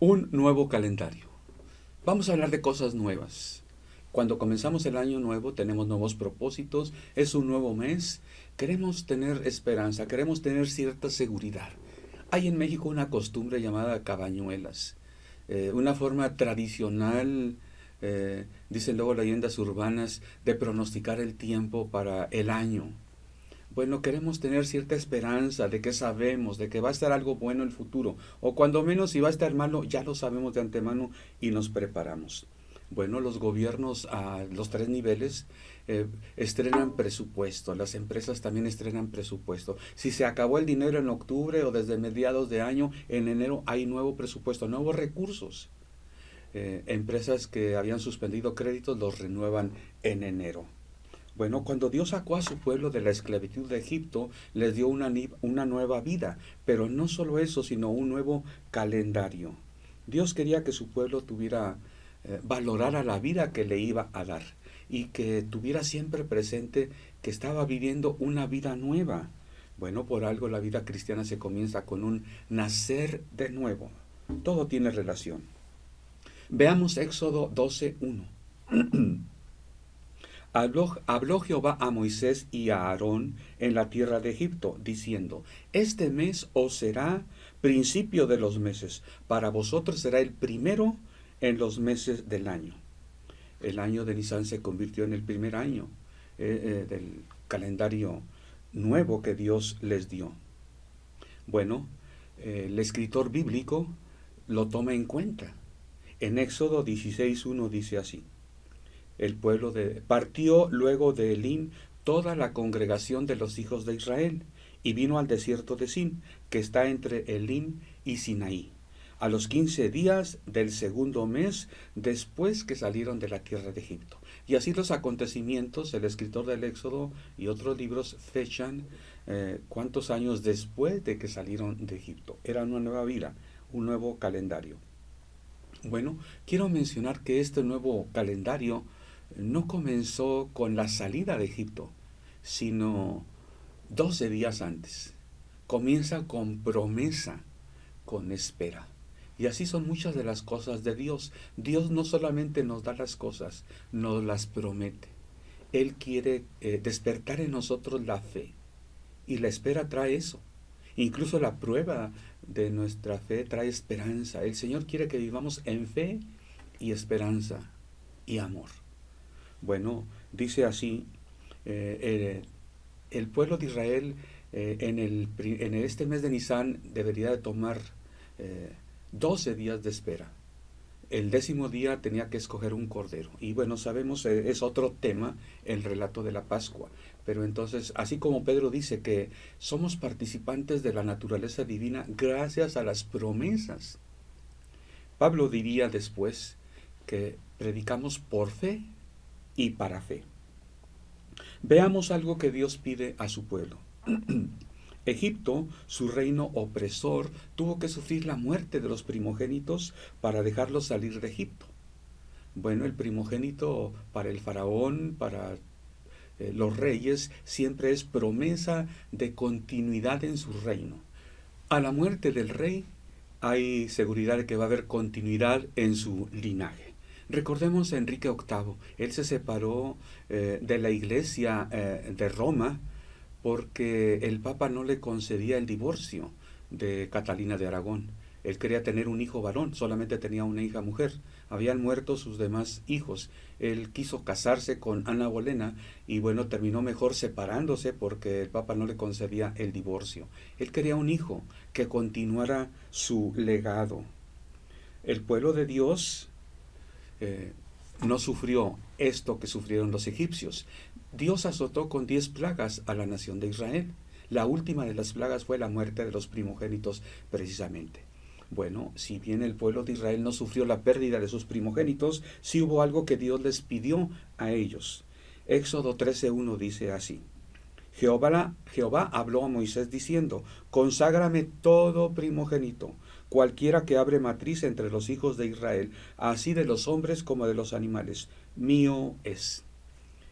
Un nuevo calendario. Vamos a hablar de cosas nuevas. Cuando comenzamos el año nuevo tenemos nuevos propósitos, es un nuevo mes, queremos tener esperanza, queremos tener cierta seguridad. Hay en México una costumbre llamada cabañuelas, una forma tradicional, dicen luego leyendas urbanas, de pronosticar el tiempo para el año. Bueno, queremos tener cierta esperanza de que sabemos, de que va a estar algo bueno en el futuro, o cuando menos si va a estar malo, ya lo sabemos de antemano y nos preparamos. Bueno, los gobiernos a los tres niveles eh, estrenan presupuesto, las empresas también estrenan presupuesto. Si se acabó el dinero en octubre o desde mediados de año, en enero hay nuevo presupuesto, nuevos recursos. Empresas que habían suspendido créditos los renuevan en enero. Bueno, cuando Dios sacó a su pueblo de la esclavitud de Egipto, les dio una nueva vida, pero no solo eso, sino un nuevo calendario. Dios quería que su pueblo valorara la vida que le iba a dar y que tuviera siempre presente que estaba viviendo una vida nueva. Bueno, por algo la vida cristiana se comienza con un nacer de nuevo. Todo tiene relación. Veamos Éxodo 12:1. Habló Jehová a Moisés y a Aarón en la tierra de Egipto, diciendo, este mes os será principio de los meses, para vosotros será el primero en los meses del año. El año de Nisan se convirtió en el primer año del calendario nuevo que Dios les dio. Bueno, el escritor bíblico lo toma en cuenta. En Éxodo 16:1 dice así. Partió luego de Elim toda la congregación de los hijos de Israel, y vino al desierto de Sin, que está entre Elim y Sinaí, a los 15 días del segundo mes, después que salieron de la tierra de Egipto. Y así los acontecimientos, el escritor del Éxodo y otros libros fechan cuántos años después de que salieron de Egipto. Era una nueva vida, un nuevo calendario. Bueno, quiero mencionar que este nuevo calendario no comenzó con la salida de Egipto, sino 12 días antes. Comienza con promesa, con espera. Y así son muchas de las cosas de Dios. Dios no solamente nos da las cosas, nos las promete. Él quiere despertar en nosotros la fe. Y la espera trae eso. Incluso la prueba de nuestra fe trae esperanza. El Señor quiere que vivamos en fe y esperanza y amor. Bueno, dice así, el pueblo de Israel en este mes de Nisan debería de tomar 12 días de espera. El 10º día tenía que escoger un cordero. Y bueno, sabemos, es otro tema el relato de la Pascua. Pero entonces, así como Pedro dice que somos participantes de la naturaleza divina gracias a las promesas, Pablo diría después que predicamos por fe y para fe. Veamos algo que Dios pide a su pueblo. Egipto, su reino opresor, tuvo que sufrir la muerte de los primogénitos para dejarlos salir de Egipto. Bueno, el primogénito para el faraón, para los reyes, siempre es promesa de continuidad en su reino. A la muerte del rey hay seguridad de que va a haber continuidad en su linaje. Recordemos a Enrique VIII, él se separó de la iglesia de Roma porque el Papa no le concedía el divorcio de Catalina de Aragón. Él quería tener un hijo varón, solamente tenía una hija mujer. Habían muerto sus demás hijos. Él quiso casarse con Ana Bolena y bueno, terminó mejor separándose porque el Papa no le concedía el divorcio. Él quería un hijo que continuara su legado. El pueblo de Dios no sufrió esto que sufrieron los egipcios. Dios azotó con 10 plagas a la nación de Israel. La última de las plagas fue la muerte de los primogénitos precisamente. Bueno, si bien el pueblo de Israel no sufrió la pérdida de sus primogénitos, sí hubo algo que Dios les pidió a ellos. Éxodo 13:1 dice así. Jehová habló a Moisés diciendo, conságrame todo primogénito, cualquiera que abre matriz entre los hijos de Israel, así de los hombres como de los animales, mío es.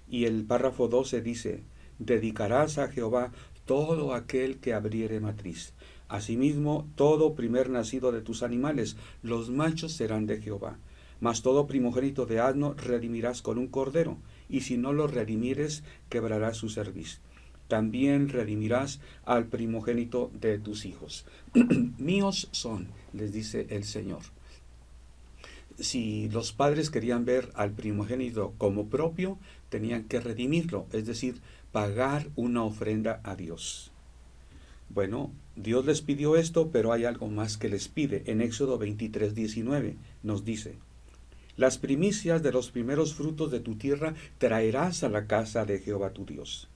Y el párrafo 12 dice, dedicarás a Jehová todo aquel que abriere matriz. Asimismo, todo primer nacido de tus animales, los machos serán de Jehová. Mas todo primogénito de asno redimirás con un cordero, y si no lo redimieres, quebrarás su cerviz. También redimirás al primogénito de tus hijos. Míos son, les dice el Señor. Si los padres querían ver al primogénito como propio, tenían que redimirlo, es decir, pagar una ofrenda a Dios. Bueno, Dios les pidió esto, pero hay algo más que les pide. En Éxodo 23:19 nos dice: las primicias de los primeros frutos de tu tierra traerás a la casa de Jehová tu Dios.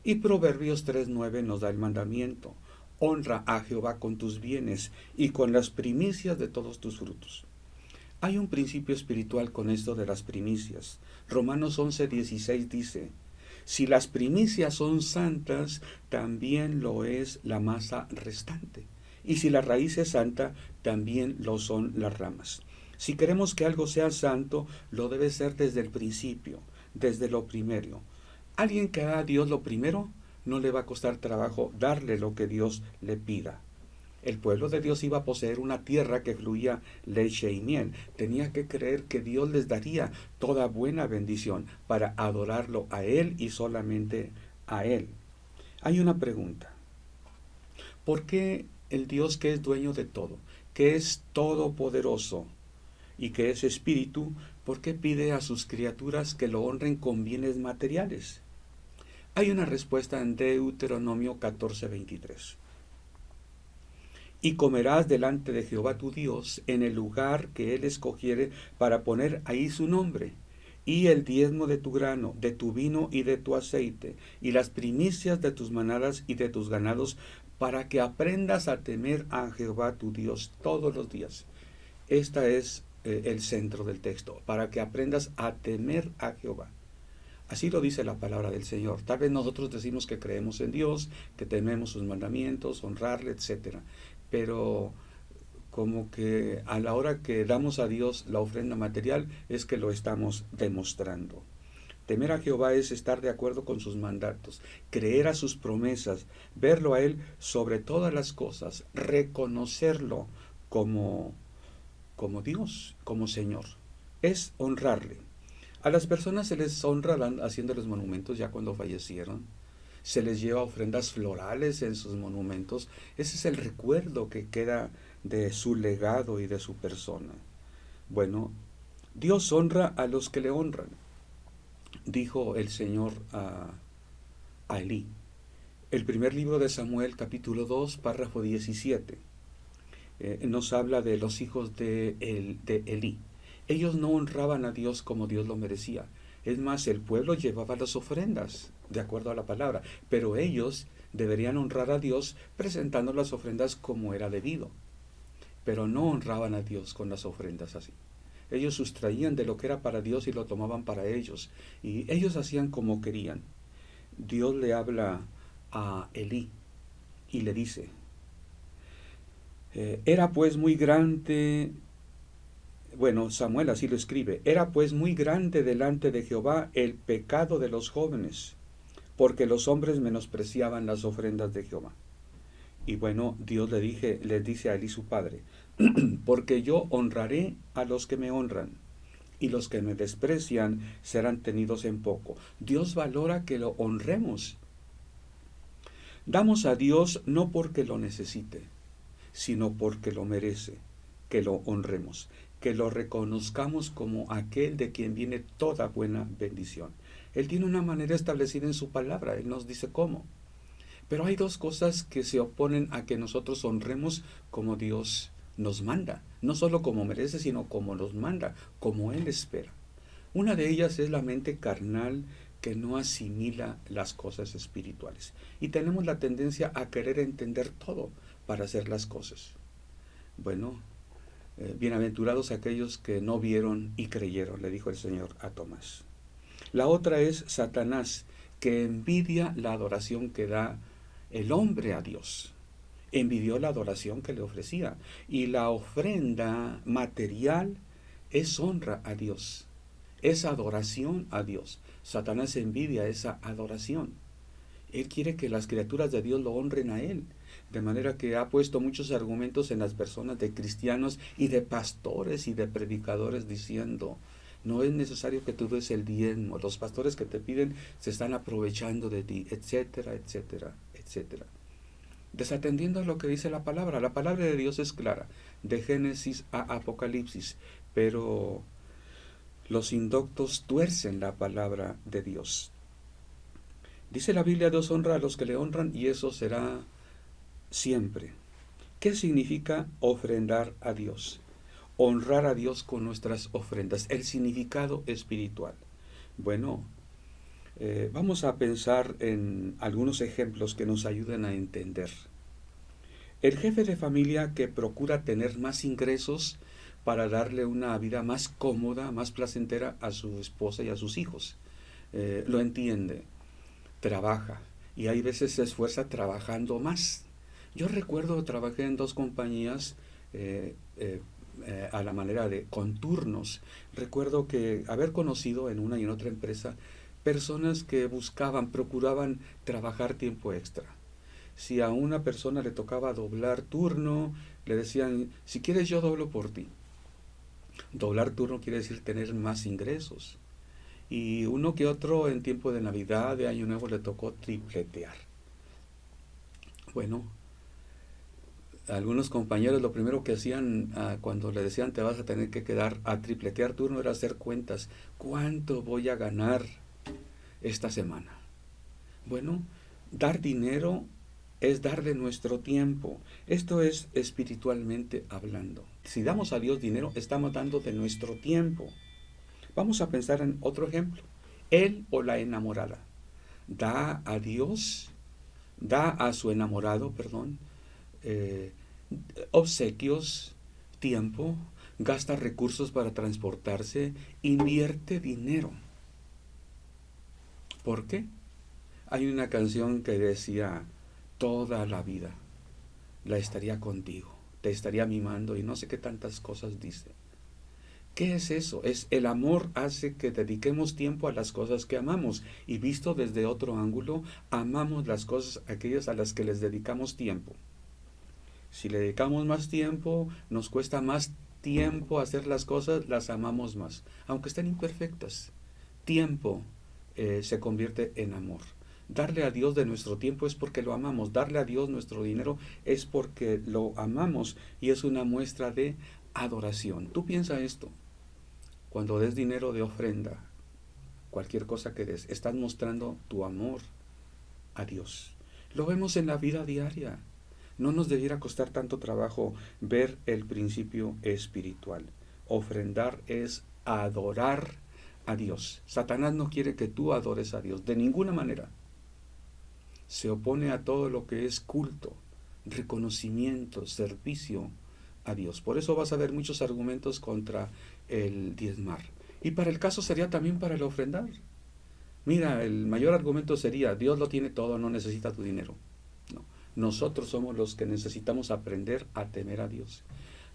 Y Proverbios 3:9 nos da el mandamiento: honra a Jehová con tus bienes y con las primicias de todos tus frutos. Hay un principio espiritual con esto de las primicias. Romanos 11:16 dice: si las primicias son santas, también lo es la masa restante. Y si la raíz es santa, también lo son las ramas. Si queremos que algo sea santo, lo debe ser desde el principio, desde lo primero. Alguien que haga a Dios lo primero, no le va a costar trabajo darle lo que Dios le pida. El pueblo de Dios iba a poseer una tierra que fluía leche y miel. Tenía que creer que Dios les daría toda buena bendición para adorarlo a Él y solamente a Él. Hay una pregunta. ¿Por qué el Dios que es dueño de todo, que es todopoderoso y que es espíritu, por qué pide a sus criaturas que lo honren con bienes materiales? Hay una respuesta en Deuteronomio 14:23. Y comerás delante de Jehová tu Dios en el lugar que Él escogiere para poner ahí su nombre, y el diezmo de tu grano, de tu vino y de tu aceite, y las primicias de tus manadas y de tus ganados, para que aprendas a temer a Jehová tu Dios todos los días. Este es el centro del texto, para que aprendas a temer a Jehová. Así lo dice la palabra del Señor. Tal vez nosotros decimos que creemos en Dios, que tememos sus mandamientos, honrarle, etc. Pero como que a la hora que damos a Dios la ofrenda material es que lo estamos demostrando. Temer a Jehová es estar de acuerdo con sus mandatos, creer a sus promesas, verlo a Él sobre todas las cosas, reconocerlo como Dios, como Señor. Es honrarle. A las personas se les honra haciéndoles monumentos ya cuando fallecieron. Se les lleva ofrendas florales en sus monumentos. Ese es el recuerdo que queda de su legado y de su persona. Bueno, Dios honra a los que le honran, dijo el Señor a Elí. El primer libro de Samuel, capítulo 2, párrafo 17, nos habla de los hijos de Elí. Ellos no honraban a Dios como Dios lo merecía. Es más, el pueblo llevaba las ofrendas, de acuerdo a la palabra, pero ellos deberían honrar a Dios presentando las ofrendas como era debido. Pero no honraban a Dios con las ofrendas así. Ellos sustraían de lo que era para Dios y lo tomaban para ellos. Y ellos hacían como querían. Dios le habla a Elí y le dice: era pues muy grande... Bueno, Samuel así lo escribe: era pues muy grande delante de Jehová el pecado de los jóvenes, porque los hombres menospreciaban las ofrendas de Jehová. Y bueno, Dios les dice a Elí su padre: porque yo honraré a los que me honran, y los que me desprecian serán tenidos en poco. Dios valora que lo honremos. Damos a Dios no porque lo necesite, sino porque lo merece, que lo honremos, que lo reconozcamos como aquel de quien viene toda buena bendición. Él tiene una manera establecida en su palabra, Él nos dice cómo. Pero hay dos cosas que se oponen a que nosotros honremos como Dios nos manda, no solo como merece, sino como nos manda, como Él espera. Una de ellas es la mente carnal que no asimila las cosas espirituales. Y tenemos la tendencia a querer entender todo para hacer las cosas. Bueno, bienaventurados aquellos que no vieron y creyeron, le dijo el Señor a Tomás. La otra es Satanás, que envidia la adoración que da el hombre a Dios. Envidió la adoración que le ofrecía. Y la ofrenda material es honra a Dios, es adoración a Dios. Satanás envidia esa adoración. Él quiere que las criaturas de Dios lo honren a Él. De manera que ha puesto muchos argumentos en las personas de cristianos y de pastores y de predicadores diciendo, no es necesario que tú des el diezmo, los pastores que te piden se están aprovechando de ti, etcétera, etcétera, etcétera. Desatendiendo a lo que dice la palabra. La palabra de Dios es clara, de Génesis a Apocalipsis, pero los indoctos tuercen la palabra de Dios. Dice la Biblia, Dios honra a los que le honran y eso será siempre. ¿Qué significa ofrendar a Dios? Honrar a Dios con nuestras ofrendas, el significado espiritual. Bueno, vamos a pensar en algunos ejemplos que nos ayuden a entender. El jefe de familia que procura tener más ingresos para darle una vida más cómoda, más placentera a su esposa y a sus hijos. Lo entiende, trabaja y hay veces se esfuerza trabajando más. Yo recuerdo, trabajé en 2 compañías a la manera de con turnos. Recuerdo que haber conocido en una y en otra empresa personas que procuraban trabajar tiempo extra. Si a una persona le tocaba doblar turno, le decían, si quieres yo doblo por ti. Doblar turno quiere decir tener más ingresos. Y uno que otro en tiempo de Navidad, de Año Nuevo, le tocó tripletear. Bueno, algunos compañeros lo primero que hacían cuando le decían te vas a tener que quedar a tripletear turno era hacer cuentas. ¿Cuánto voy a ganar esta semana? Bueno, dar dinero es darle nuestro tiempo. Esto es espiritualmente hablando. Si damos a Dios dinero, estamos dando de nuestro tiempo. Vamos a pensar en otro ejemplo. Él o la enamorada da a Dios, da a su enamorado, obsequios, tiempo, gasta recursos para transportarse, invierte dinero. ¿Por qué? Hay una canción que decía, toda la vida la estaría contigo, te estaría mimando y no sé qué tantas cosas dice. ¿Qué es eso? Es el amor hace que dediquemos tiempo a las cosas que amamos y visto desde otro ángulo, amamos las cosas aquellas a las que les dedicamos tiempo. Si le dedicamos más tiempo, nos cuesta más tiempo hacer las cosas, las amamos más, aunque estén imperfectas. Tiempo se convierte en amor. Darle a Dios de nuestro tiempo es porque lo amamos. Darle a Dios nuestro dinero es porque lo amamos y es una muestra de adoración. Tú piensa esto. Cuando des dinero de ofrenda, cualquier cosa que des, estás mostrando tu amor a Dios. Lo vemos en la vida diaria. No nos debiera costar tanto trabajo ver el principio espiritual. Ofrendar es adorar a Dios. Satanás no quiere que tú adores a Dios de ninguna manera. Se opone a todo lo que es culto, reconocimiento, servicio a Dios. Por eso vas a ver muchos argumentos contra el diezmar. Y para el caso sería también para el ofrendar. Mira, el mayor argumento sería, Dios lo tiene todo, no necesita tu dinero. No, nosotros somos los que necesitamos aprender a temer a Dios.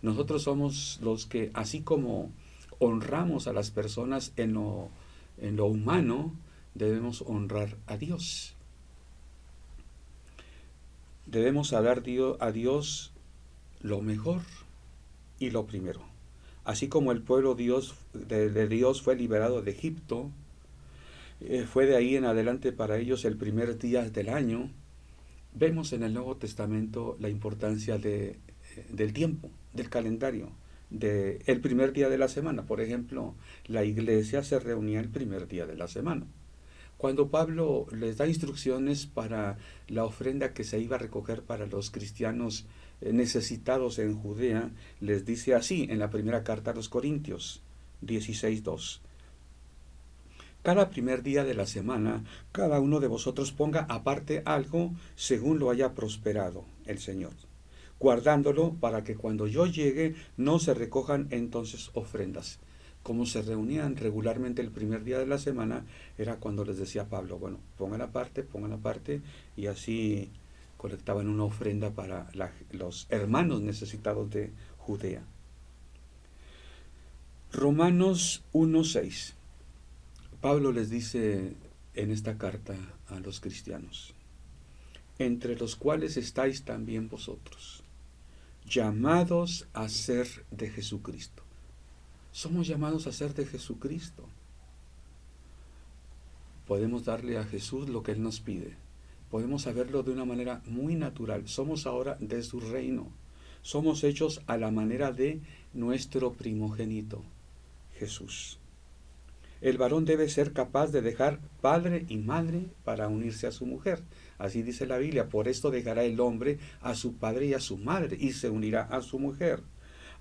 Nosotros somos los que, así como honramos a las personas en lo humano, debemos honrar a Dios. Debemos dar a Dios lo mejor y lo primero. Así como el pueblo de Dios fue liberado de Egipto, fue de ahí en adelante para ellos el primer día del año, vemos en el Nuevo Testamento la importancia del tiempo, del calendario, del primer día de la semana. Por ejemplo, la iglesia se reunía el primer día de la semana. Cuando Pablo les da instrucciones para la ofrenda que se iba a recoger para los cristianos necesitados en Judea, les dice así en la primera carta a los Corintios 16:2. Cada primer día de la semana, cada uno de vosotros ponga aparte algo según lo haya prosperado el Señor, guardándolo para que cuando yo llegue no se recojan entonces ofrendas. Como se reunían regularmente el primer día de la semana, era cuando les decía Pablo, bueno, pongan aparte, y así colectaban una ofrenda para los hermanos necesitados de Judea. Romanos 1:6. Pablo les dice en esta carta a los cristianos, entre los cuales estáis también vosotros, llamados a ser de Jesucristo. Somos llamados a ser de Jesucristo. Podemos darle a Jesús lo que Él nos pide. Podemos saberlo de una manera muy natural. Somos ahora de su reino. Somos hechos a la manera de nuestro primogénito, Jesús. El varón debe ser capaz de dejar padre y madre para unirse a su mujer. Así dice la Biblia. Por esto dejará el hombre a su padre y a su madre y se unirá a su mujer.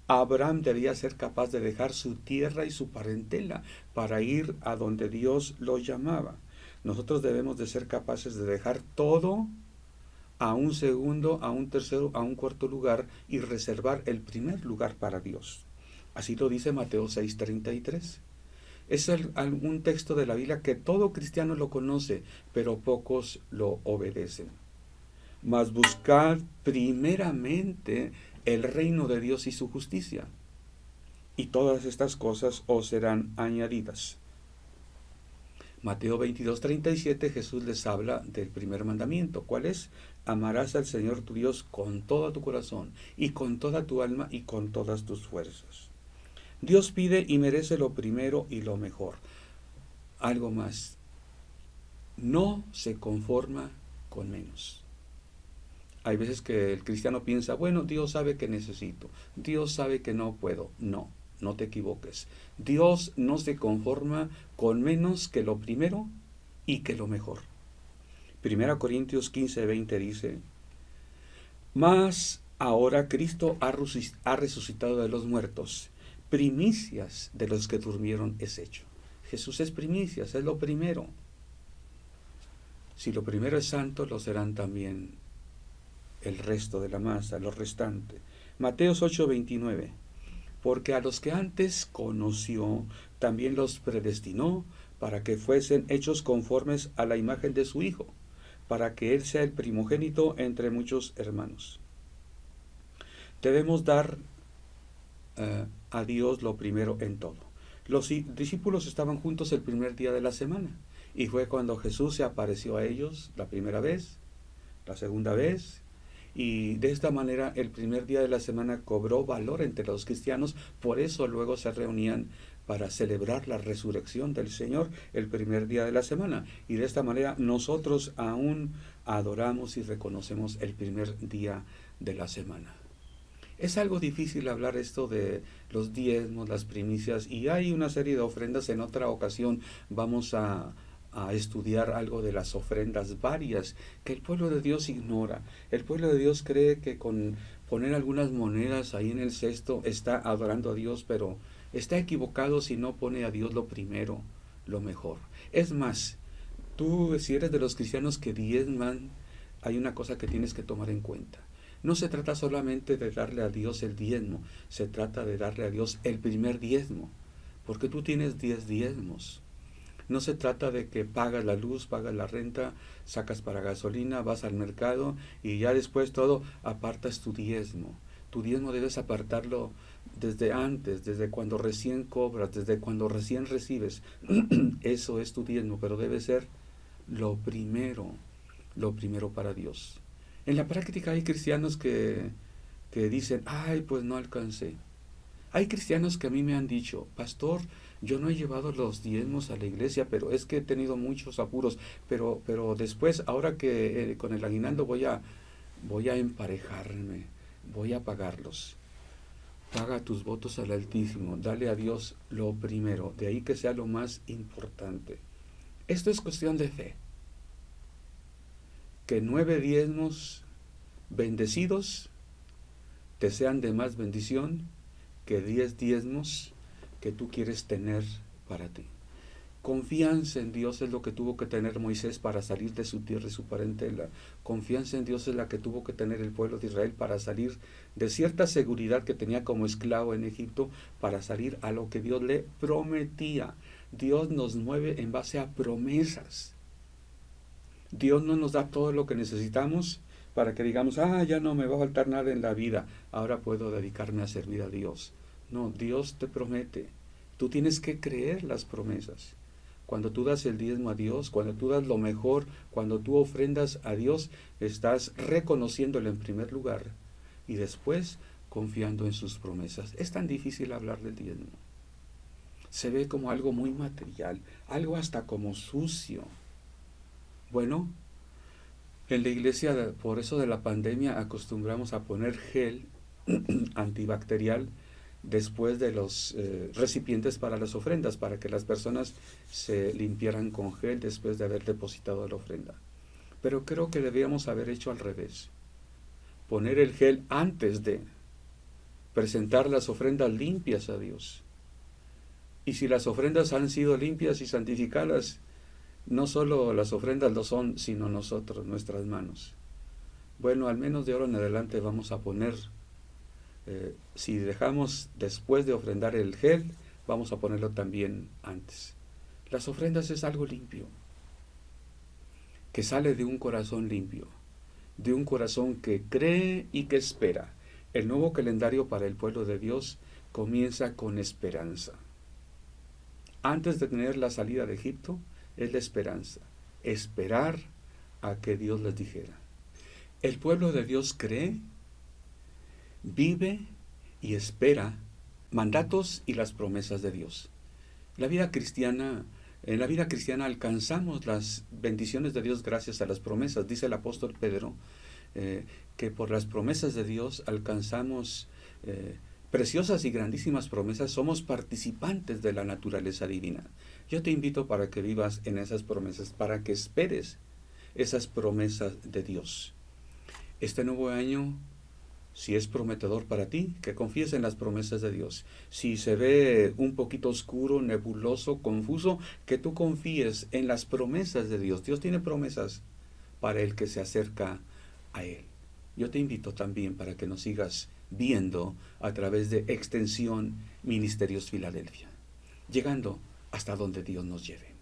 Abraham debía ser capaz de dejar su tierra y su parentela para ir a donde Dios lo llamaba. Nosotros debemos de ser capaces de dejar todo a un segundo, a un tercero, a un cuarto lugar y reservar el primer lugar para Dios. Así lo dice Mateo 6:33. Es un texto de la Biblia que todo cristiano lo conoce, pero pocos lo obedecen. Mas buscad primeramente el reino de Dios y su justicia, y todas estas cosas os serán añadidas. Mateo 22:37, Jesús les habla del primer mandamiento. ¿Cuál es? Amarás al Señor tu Dios con todo tu corazón, y con toda tu alma, y con todas tus fuerzas. Dios pide y merece lo primero y lo mejor. Algo más. No se conforma con menos. Hay veces que el cristiano piensa, bueno, Dios sabe que necesito, Dios sabe que no puedo. No te equivoques. Dios no se conforma con menos que lo primero y que lo mejor. 1 Corintios 15:20 dice, mas ahora Cristo ha resucitado de los muertos, primicias de los que durmieron es hecho. Jesús es primicias, es lo primero. Si lo primero es santo, lo serán también el resto de la masa, lo restante. Mateo 8:29. Porque a los que antes conoció, también los predestinó para que fuesen hechos conformes a la imagen de su Hijo, para que Él sea el primogénito entre muchos hermanos. Debemos dar a Dios lo primero en todo. Los discípulos estaban juntos el primer día de la semana, y fue cuando Jesús se apareció a ellos la primera vez, la segunda vez, y de esta manera el primer día de la semana cobró valor entre los cristianos. Por eso luego se reunían para celebrar la resurrección del Señor el primer día de la semana, y de esta manera nosotros aún adoramos y reconocemos el primer día de la semana. Es algo difícil hablar esto de los diezmos, las primicias, y hay una serie de ofrendas. En otra ocasión vamos a estudiar algo de las ofrendas varias que el pueblo de Dios ignora. El pueblo de Dios cree que con poner algunas monedas ahí en el cesto está adorando a Dios, pero está equivocado si no pone a Dios lo primero, lo mejor. Es más, tú, si eres de los cristianos que diezman, hay una cosa que tienes que tomar en cuenta. No se trata solamente de darle a Dios el diezmo, se trata de darle a Dios el primer diezmo, porque tú tienes 10 diezmos. No se trata de que pagas la luz, pagas la renta, sacas para gasolina, vas al mercado y ya después todo apartas tu diezmo. Tu diezmo debes apartarlo desde antes, desde cuando recién cobras, desde cuando recién recibes. Eso es tu diezmo, pero debe ser lo primero para Dios. En la práctica hay cristianos que dicen, ay, pues no alcancé. Hay cristianos que a mí me han dicho, pastor, yo no he llevado los diezmos a la iglesia, pero es que he tenido muchos apuros, pero después, ahora que con el aguinaldo voy a emparejarme, voy a pagarlos. Paga tus votos al Altísimo, dale a Dios lo primero, de ahí que sea lo más importante. Esto es cuestión de fe. Que 9 diezmos bendecidos te sean de más bendición que 10 diezmos que tú quieres tener para ti. Confianza en Dios es lo que tuvo que tener Moisés para salir de su tierra y su parentela. Confianza en Dios es la que tuvo que tener el pueblo de Israel para salir de cierta seguridad que tenía como esclavo en Egipto, para salir a lo que Dios le prometía. Dios nos mueve en base a promesas. Dios no nos da todo lo que necesitamos para que digamos, ya no me va a faltar nada en la vida, ahora puedo dedicarme a servir a Dios. No, Dios te promete. Tú tienes que creer las promesas. Cuando tú das el diezmo a Dios, cuando tú das lo mejor, cuando tú ofrendas a Dios, estás reconociéndolo en primer lugar y después confiando en sus promesas. Es tan difícil hablar del diezmo. Se ve como algo muy material, algo hasta como sucio. Bueno, en la iglesia, por eso de la pandemia, acostumbramos a poner gel antibacterial después de los recipientes para las ofrendas, para que las personas se limpiaran con gel después de haber depositado la ofrenda. Pero creo que debíamos haber hecho al revés. Poner el gel antes de presentar las ofrendas limpias a Dios. Y si las ofrendas han sido limpias y santificadas, no solo las ofrendas lo son, sino nosotros, nuestras manos. Bueno, al menos de ahora en adelante vamos a poner, si dejamos después de ofrendar el gel, vamos a ponerlo también antes. Las ofrendas es algo limpio, que sale de un corazón limpio, de un corazón que cree y que espera. El nuevo calendario para el pueblo de Dios comienza con esperanza. Antes de tener la salida de Egipto, es la esperanza. Esperar a que Dios les dijera. El pueblo de Dios cree, vive y espera mandatos y las promesas de Dios. En la vida cristiana alcanzamos las bendiciones de Dios gracias a las promesas. Dice el apóstol Pedro que por las promesas de Dios alcanzamos preciosas y grandísimas promesas, somos participantes de la naturaleza divina. Yo te invito para que vivas en esas promesas, para que esperes esas promesas de Dios. Este nuevo año, si es prometedor para ti, que confíes en las promesas de Dios. Si se ve un poquito oscuro, nebuloso, confuso, que tú confíes en las promesas de Dios. Dios tiene promesas para el que se acerca a Él. Yo te invito también para que nos sigas viendo a través de Extensión Ministerios Filadelfia, llegando hasta donde Dios nos lleve.